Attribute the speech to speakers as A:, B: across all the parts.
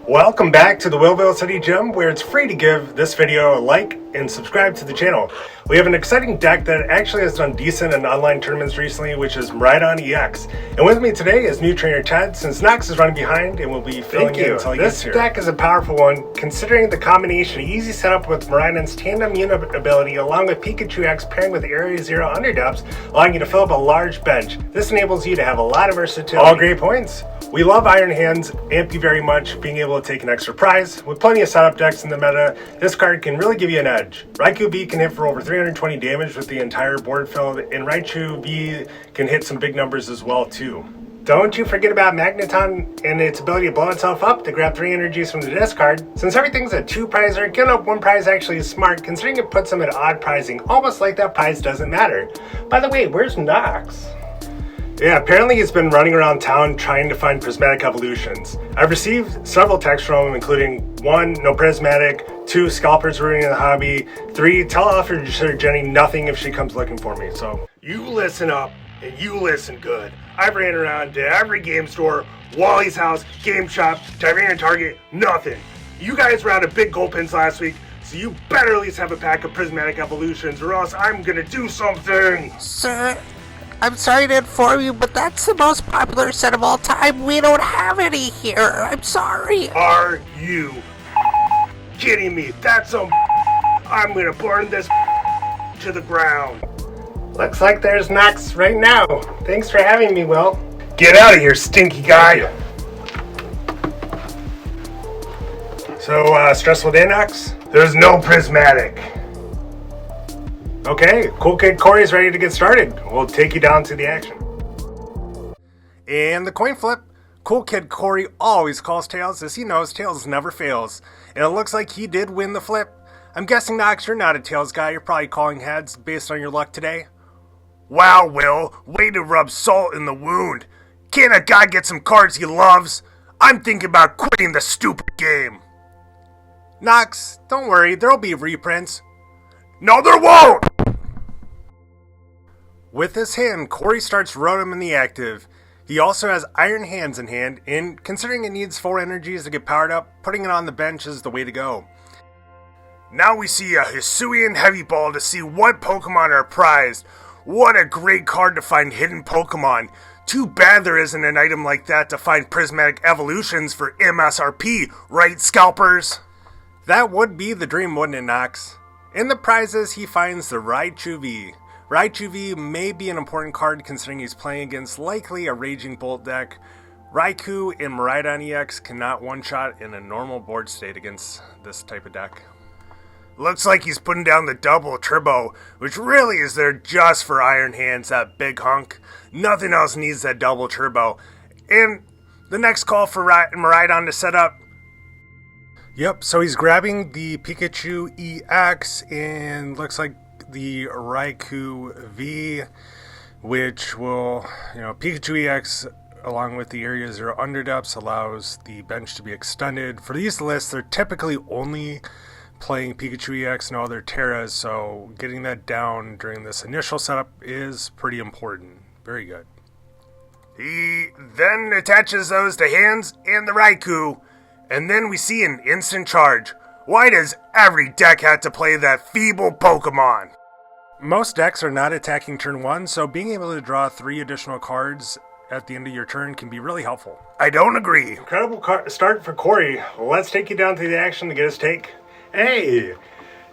A: Welcome back to the Willville City Gym, where it's free to give this video a like and subscribe to the channel. We have an exciting deck that actually has done decent in online tournaments recently, which is Miraidon EX. And with me today is new trainer Ted, since Knox is running behind and will be filling in until he gets here. This deck is a powerful one, considering the combination easy setup with Miraidon's Tandem unit ability, along with Pikachu EX pairing with Area Zero Underdepths, allowing you to fill up a large bench. This enables you to have a lot of versatility. All great points. We love Iron Hands, amp you very much, being able to take an extra prize. With plenty of setup decks in the meta, this card can really give you an edge. Raiku V can hit for over 320 damage with the entire board filled, and Raichu V can hit some big numbers as well too. Don't you forget about Magneton and its ability to blow itself up to grab 3 energies from the discard. Since everything's a 2-prizer, giving up 1 prize actually is smart, considering it puts them at odd pricing, almost like that prize doesn't matter. By the way, where's Knox? Yeah, apparently he's been running around town trying to find Prismatic Evolutions. I've received several texts from him, including 1, no Prismatic, 2, scalpers ruining the hobby, 3, tell Officer Jenny nothing if she comes looking for me. So you listen up and you listen good. I've ran around to every game store, Wally's house, Game Shop, Tyrant Target, nothing. You guys were out of big gold pins last week, so you better at least have a pack of Prismatic Evolutions or else I'm gonna do something.
B: Sir, I'm sorry to inform you, but that's the most popular set of all time. We don't have any here. I'm sorry.
A: Are you kidding me? That's some I'm gonna burn this to the ground. Looks like there's Knox right now. Thanks for having me, Will. Get out of here, stinky guy. So, stressful day, Knox? There's no Prismatic. Okay, Cool Kid Cory's ready to get started. We'll take you down to the action. And the coin flip. Cool Kid Cory always calls tails, as he knows tails never fails. And it looks like he did win the flip. I'm guessing, Knox, you're not a tails guy. You're probably calling heads based on your luck today. Wow, Will. Way to rub salt in the wound. Can't a guy get some cards he loves? I'm thinking about quitting the stupid game. Knox, don't worry. There'll be reprints. No, there won't! With his hand, Cory starts Rotom in the active. He also has Iron Hands in hand, and considering it needs 4 energies to get powered up, putting it on the bench is the way to go. Now we see a Hisuian Heavy Ball to see what Pokemon are prized. What a great card to find hidden Pokemon. Too bad there isn't an item like that to find Prismatic Evolutions for MSRP, right, scalpers? That would be the dream, wouldn't it, Knox? In the prizes, he finds the Raichu V. Raichu V may be an important card considering he's playing against likely a Raging Bolt deck. Raikou and Miraidon EX cannot one-shot in a normal board state against this type of deck. Looks like he's putting down the double turbo, which really is there just for Iron Hands, that big hunk. Nothing else needs that double turbo. And the next call for Miraidon to set up. Yep, so he's grabbing the Pikachu EX and looks like the Raiku V, which will, Pikachu EX along with the Area Zero Underdepths allows the bench to be extended. For these lists, they're typically only playing Pikachu EX, no other Terras, so getting that down during this initial setup is pretty important. Very good. He then attaches those to hands and the Raikou, and then we see an instant charge. Why does every deck have to play that feeble Pokemon? Most decks are not attacking turn 1, so being able to draw 3 additional cards at the end of your turn can be really helpful. I don't agree. Incredible start for Cory. Let's take you down to the action to get his take. Hey!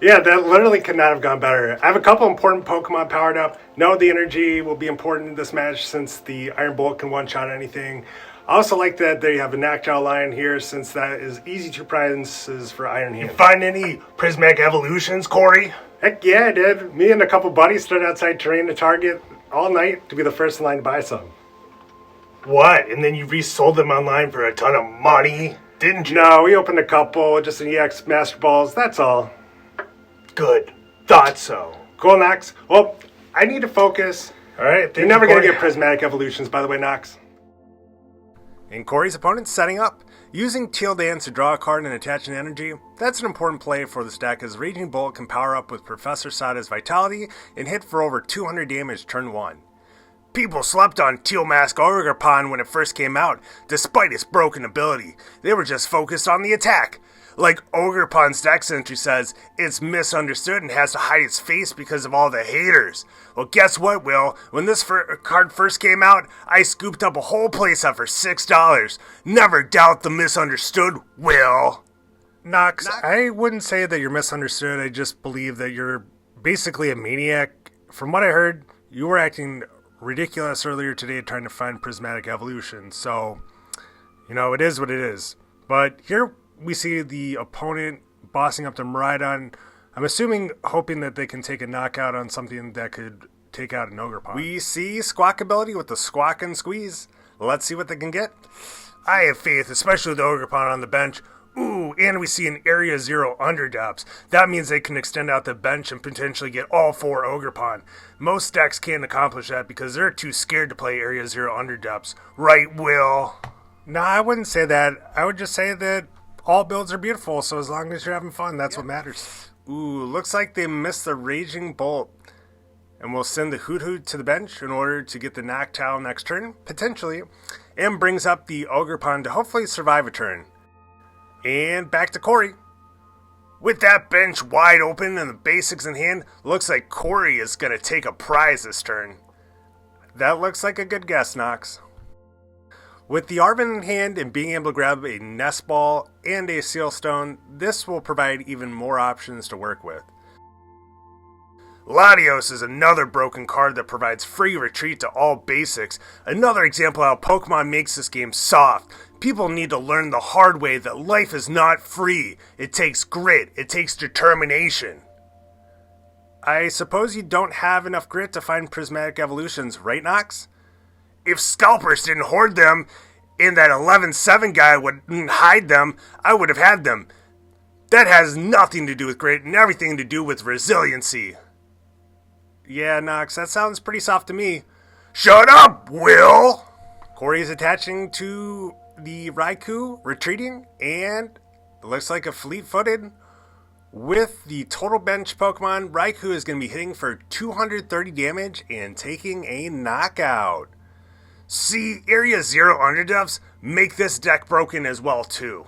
A: Yeah, that literally could not have gone better. I have a couple important Pokemon powered up. Know the energy will be important in this match since the Iron Bolt can one-shot anything. I also like that they have a knockdown line here since that is easy to prizes for Iron Hands. You find any Prismatic Evolutions, Cory? Heck yeah, I did. Me and a couple buddies stood outside Tyrant Target all night to be the first in line to buy some. What? And then you resold them online for a ton of money? Didn't you? No, we opened a couple, just an EX Master Balls, that's all. Good. Thought so. Cool, Knox. Well, I need to focus. Alright, you're never going to get Prismatic Evolutions, by the way, Knox. And Cory's opponent's setting up. Using Teal Dance to draw a card and attach an energy, that's an important play for this deck as Raging Bolt can power up with Professor Sada's Vitality and hit for over 200 damage turn 1. People slept on Teal Mask Ogerpon when it first came out, despite its broken ability. They were just focused on the attack. Like Ogerpon's deck entry says, it's misunderstood and has to hide its face because of all the haters. Well, guess what, Will? When this card first came out, I scooped up a whole playset for $6. Never doubt the misunderstood, Will.
C: Knox, I wouldn't say that you're misunderstood. I just believe that you're basically a maniac. From what I heard, you were acting ridiculous earlier today trying to find Prismatic Evolutions. So, it is what it is. But here we see the opponent bossing up to Miraidon. I'm assuming, hoping that they can take a knockout on something that could take out an Ogerpon.
A: We see Squawk ability with the Squawk and Squeeze. Let's see what they can get. I have faith, especially with the Ogerpon on the bench. Ooh, and we see an Area Zero Underdepths. That means they can extend out the bench and potentially get all 4 Ogerpon. Most decks can't accomplish that because they're too scared to play Area Zero Underdepths. Right, Will?
C: No, I wouldn't say that. I would just say that all builds are beautiful, so as long as you're having fun, that's what matters.
A: Ooh, looks like they missed the Raging Bolt. And we'll send the Hoothoot to the bench in order to get the Noctowl next turn, potentially. And brings up the Ogerpon to hopefully survive a turn. And back to Cory. With that bench wide open and the basics in hand, looks like Cory is going to take a prize this turn. That looks like a good guess, Knox. With the Arven in hand and being able to grab a Nest Ball and a Sealstone, this will provide even more options to work with. Latios is another broken card that provides free retreat to all basics. Another example how Pokemon makes this game soft. People need to learn the hard way that life is not free. It takes grit. It takes determination. I suppose you don't have enough grit to find Prismatic Evolutions, right, Knox? If Scalpers didn't hoard them and that 11-7 guy wouldn't hide them, I would have had them. That has nothing to do with grit and everything to do with resiliency. Yeah, Knox, that sounds pretty soft to me. Shut up, Will! Cory's attaching to the Raiku, retreating, and it looks like a fleet-footed. With the total bench Pokemon, Raiku is going to be hitting for 230 damage and taking a knockout. See, Area Zero Underdepths make this deck broken as well, too.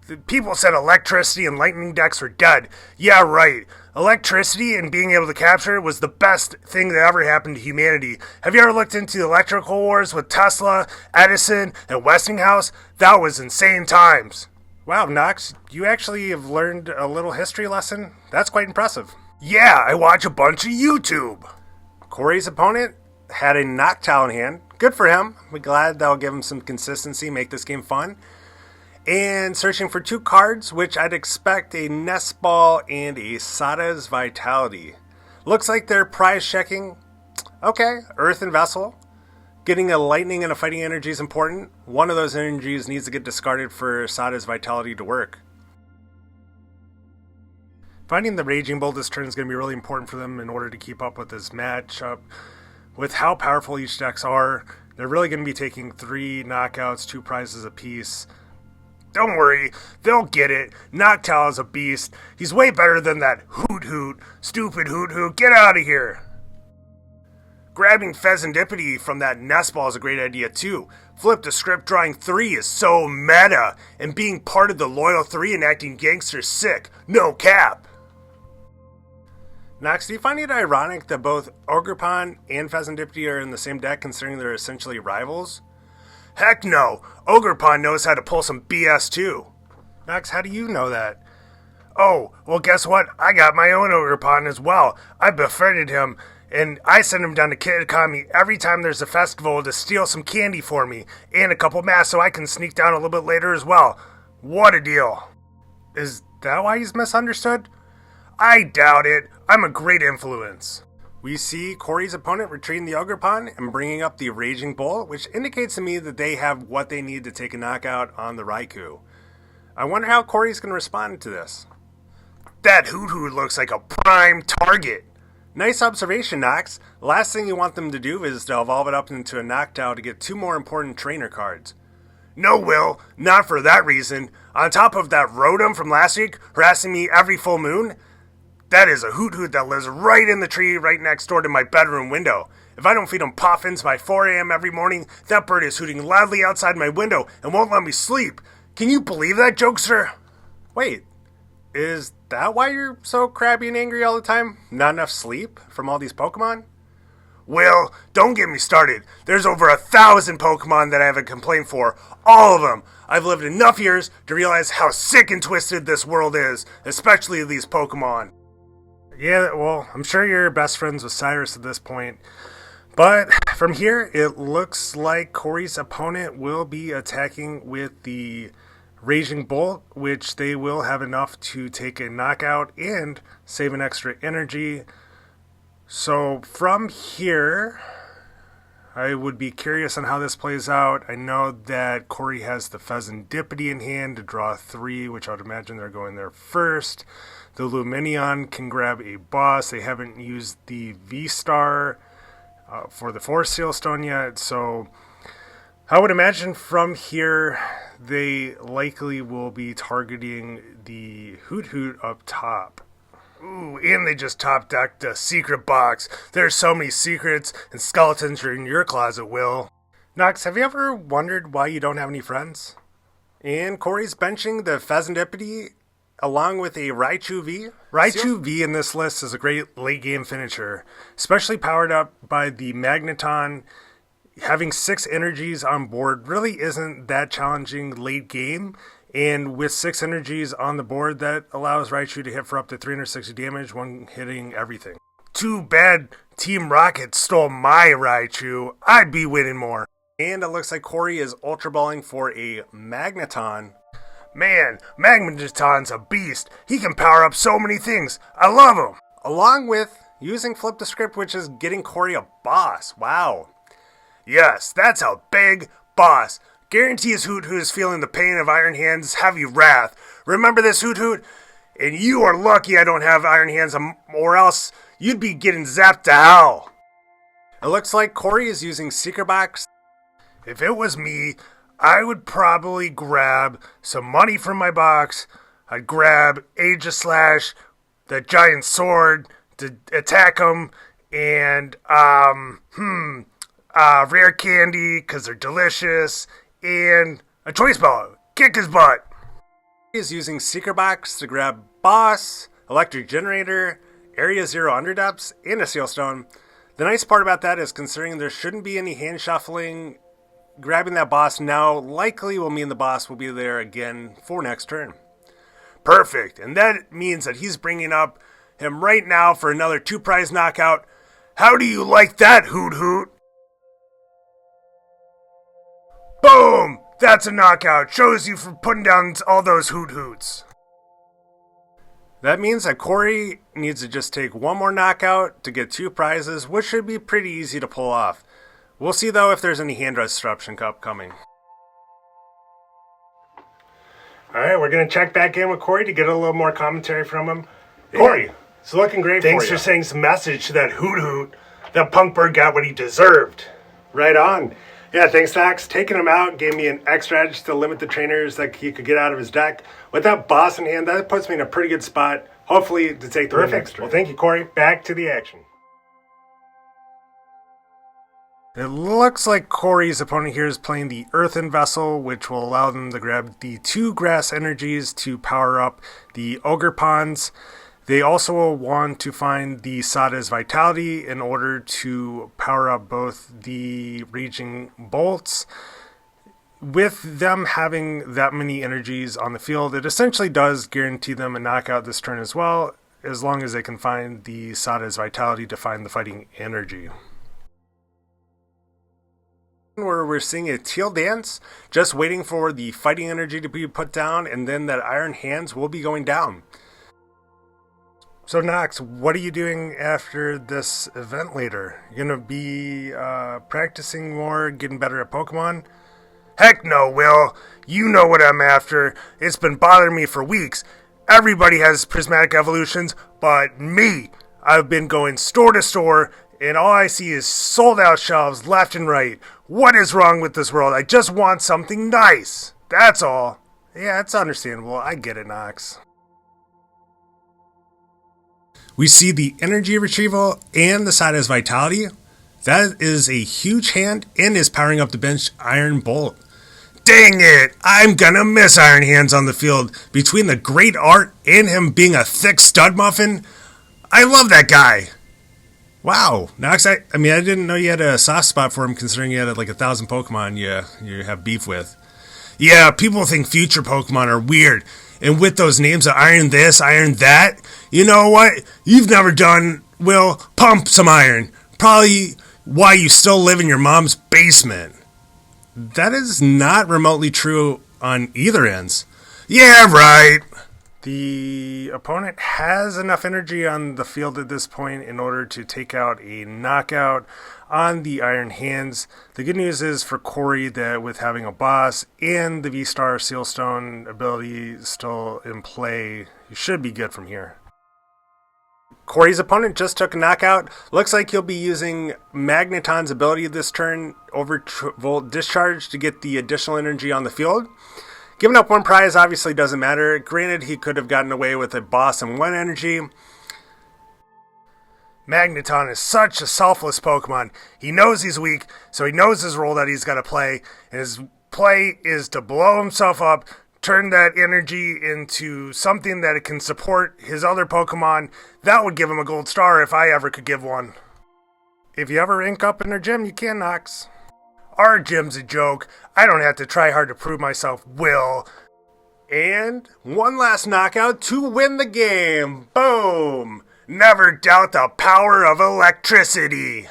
A: The people said electricity and lightning decks were dead. Yeah, right. Electricity and being able to capture it was the best thing that ever happened to humanity. Have you ever looked into the electrical wars with Tesla, Edison, and Westinghouse? That was insane times.
C: Wow, Knox, you actually have learned a little history lesson? That's quite impressive.
A: Yeah, I watch a bunch of YouTube.
C: Cory's opponent had a Noctowl in hand. Good for him. We're glad that'll give him some consistency, make this game fun. And searching for 2 cards, which I'd expect a Nest Ball and a Sada's Vitality. Looks like they're prize checking. Okay, Earth and Vessel. Getting a Lightning and a Fighting Energy is important. One of those energies needs to get discarded for Sada's Vitality to work. Finding the Raging Bolt this turn is going to be really important for them in order to keep up with this matchup. With how powerful each decks are, they're really going to be taking 3 knockouts, 2 prizes apiece.
A: Don't worry, they'll get it. Noctowl is a beast. He's way better than that Hoothoot. Stupid Hoothoot, get out of here. Grabbing Pheasantipity from that Nest Ball is a great idea too. Flip the script, drawing 3 is so meta. And being part of the Loyal 3 and acting gangster sick. No cap.
C: Knox, do you find it ironic that both Ogerpon and Pheasantipity are in the same deck considering they're essentially rivals?
A: Heck no! Ogerpon knows how to pull some BS too.
C: Knox, how do you know that?
A: Oh, well guess what? I got my own Ogerpon as well. I befriended him, and I send him down to Kitakami every time there's a festival to steal some candy for me, and a couple masks so I can sneak down a little bit later as well. What a deal.
C: Is that why he's misunderstood?
A: I doubt it. I'm a great influence.
C: We see Cory's opponent retreating the Ogerpon and bringing up the Raging Bull, which indicates to me that they have what they need to take a knockout on the Raiku. I wonder how Cory's going to respond to this.
A: That Hoothoot looks like a prime target.
C: Nice observation, Knox. Last thing you want them to do is to evolve it up into a Noctowl to get 2 more important trainer cards.
A: No, Will, not for that reason. On top of that Rotom from last week harassing me every full moon, that is a Hoothoot that lives right in the tree right next door to my bedroom window. If I don't feed him puffins by 4 a.m. every morning, that bird is hooting loudly outside my window and won't let me sleep. Can you believe that, jokester?
C: Wait, is that why you're so crabby and angry all the time? Not enough sleep from all these Pokemon?
A: Will, don't get me started. There's over 1,000 Pokemon that I have a complaint for. All of them. I've lived enough years to realize how sick and twisted this world is, especially these Pokemon.
C: Yeah, well, I'm sure you're best friends with Cyrus at this point. But from here, it looks like Cory's opponent will be attacking with the Raging Bolt, which they will have enough to take a knockout and save an extra energy. So from here, I would be curious on how this plays out. I know that Cory has the Pheasantipity in hand to draw 3, which I would imagine they're going there first. The Lumineon can grab a boss. They haven't used the V-Star for the Force Seal Stone yet, so I would imagine from here they likely will be targeting the Hoothoot up top.
A: Ooh, and they just top-decked a secret box. There's so many secrets and skeletons are in your closet, Will.
C: Knox, have you ever wondered why you don't have any friends? And Cory's benching the Pheasantipity along with a Raichu V. Raichu V in this list is a great late-game finisher, especially powered up by the Magneton. Having 6 energies on board really isn't that challenging late game. And with 6 energies on the board, that allows Raichu to hit for up to 360 damage when hitting everything.
A: Too bad Team Rocket stole my Raichu. I'd be winning more.
C: And it looks like Cory is Ultra Balling for a Magneton.
A: Man, Magneton's a beast. He can power up so many things. I love him.
C: Along with using Flip the Script, which is getting Cory a boss. Wow.
A: Yes, that's a big boss. Guarantees Hoothoot is feeling the pain of Iron Hand's heavy wrath. Remember this, Hoothoot? And you are lucky I don't have Iron Hands, or else you'd be getting zapped to hell.
C: It looks like Cory is using Secret Box.
A: If it was me, I would probably grab some money from my box. I'd grab Aegislash, the giant sword, to attack him, and, rare candy, because they're delicious, and a choice ball. Kick his butt.
C: He is using Secret Box to grab Boss, Electric Generator, Area Zero Underdepths, and a Seal Stone. The nice part about that is considering there shouldn't be any hand shuffling, grabbing that boss now likely will mean the boss will be there again for next turn.
A: Perfect. And that means that he's bringing up him right now for another 2-prize knockout. How do you like that, Hoothoot? Boom! That's a knockout. Shows you for putting down all those Hoothoots.
C: That means that Cory needs to just take one more knockout to get 2 prizes, which should be pretty easy to pull off. We'll see, though, if there's any hand disruption upcoming.
A: Alright, we're going to check back in with Cory to get a little more commentary from him. Cory,
C: it's looking great
A: thanks
C: for you.
A: for sending some message to that Hoothoot. That punk bird got what he deserved.
C: Right on. Yeah, thanks, Knox. Taking him out gave me an extra edge to limit the trainers that he could get out of his deck. With that boss in hand, that puts me in a pretty good spot, hopefully to take the win next turn.
A: Well, thank you, Cory. Back to the action.
C: It looks like Cory's opponent here is playing the Earthen Vessel, which will allow them to grab the 2 grass energies to power up the Ogerpons. They also will want to find the Sada's Vitality in order to power up both the Raging Bolts. With them having that many energies on the field, it essentially does guarantee them a knockout this turn as well, as long as they can find the Sada's Vitality to find the fighting energy. Where we're seeing a Teal Dance, just waiting for the fighting energy to be put down, and then that Iron Hands will be going down. So Knox, what are you doing after this event later? You gonna be practicing more, getting better at Pokemon?
A: Heck no, Will. You know what I'm after. It's been bothering me for weeks. Everybody has Prismatic Evolutions, but me. I've been going store to store, and all I see is sold out shelves left and right. What is wrong with this world? I just want something nice. That's all.
C: Yeah, it's understandable. I get it, Knox. We see the energy retrieval and the Sada's Vitality. That is a huge hand and is powering up the bench Iron Bolt. Dang it! I'm gonna miss Iron Hands on the field. Between the great art and him being a thick stud muffin, I love that guy. Wow, Knox, I didn't know you had a soft spot for him considering you had like 1,000 Pokemon you have beef with. Yeah, people think future Pokemon are weird. And with those names of Iron this, Iron that, you know what? You've never done, Will, pump some iron. Probably why you still live in your mom's basement. That is not remotely true on either ends. Yeah, right. The opponent has enough energy on the field at this point in order to take out a knockout on the Iron Hands. The good news is for Cory that with having a boss and the V-Star Sealstone ability still in play, you should be good from here. Cory's opponent just took a knockout. Looks like he'll be using Magneton's ability this turn, Overvolt Discharge, to get the additional energy on the field. Giving up one prize obviously doesn't matter. Granted, he could have gotten away with a boss and one energy. Magneton is such a selfless Pokemon. He knows he's weak, so he knows his role that he's got to play. And his play is to blow himself up, turn that energy into something that it can support his other Pokemon. That would give him a gold star if I ever could give one. If you ever rank up in our gym, you can, Knox. Our gym's a joke. I don't have to try hard to prove myself, Will. And one last knockout to win the game. Boom! Never doubt the power of electricity.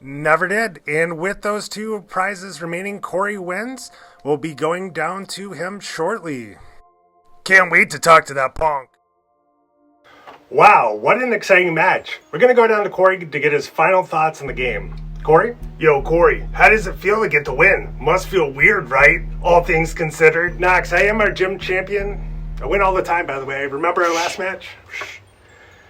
C: Never did. And with those two prizes remaining, Cory wins. We'll be going down to him shortly. Can't wait to talk to that punk. Wow, what an exciting match. We're going to go down to Cory to get his final thoughts on the game. Cory? Yo, Cory, how does it feel to get the win? Must feel weird, right? All things considered. Knox, I am our gym champion. I win all the time, by the way. Remember our last match?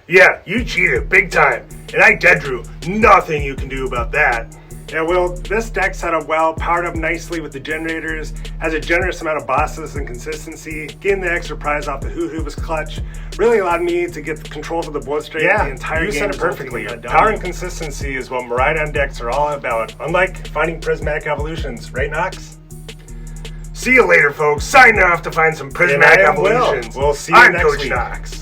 C: Yeah, you cheated big time. And I dead drew. Nothing you can do about that. Yeah, well, this deck set up well, powered up nicely with the generators, has a generous amount of bosses and consistency. Getting the extra prize off the Hoothoot was clutch. Really allowed me to get control of the bloodstream the entire game. You said it perfectly. Power and consistency is what Miraidon decks are all about, unlike finding Prismatic Evolutions, right, Knox? See you later, folks. Signing off to find some Prismatic Evolutions. We'll see you next week. I'm Coach Knox.